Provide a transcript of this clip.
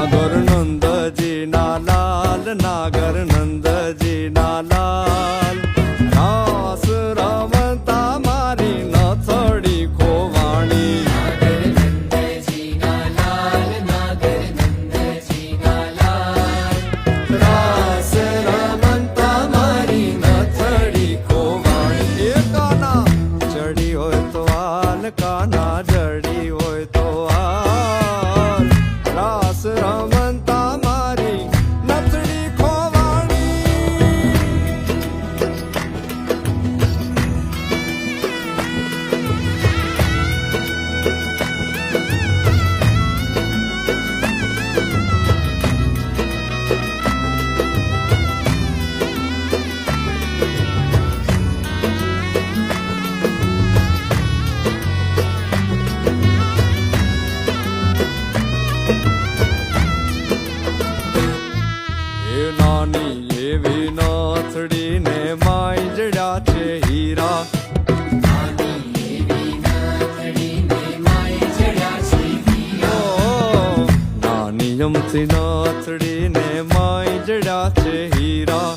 નાગર નંદજી ના લાલ, નાગર નંદજી ના લાલ, રાસ રમતા મારી નથડી ખોવાણી. નાગર નંદજી ના લાલ, નાગર નંદજી ના લાલ, રાસ રમતા મારી નથડી ખોવાણી. એ કાના ચડી હોય તો હાલ, કાના જડી હોય તો હાલ, રાસ રમતા મારી નથડી ખોવાણી. એ નાની એવી નથડી ને માંજડા છે હીરા. નાની એવી નથડી ને માય જડ્યા છે હીરા. ઓ, નાની અમથી નથડી ને માંજડા છે હીરા.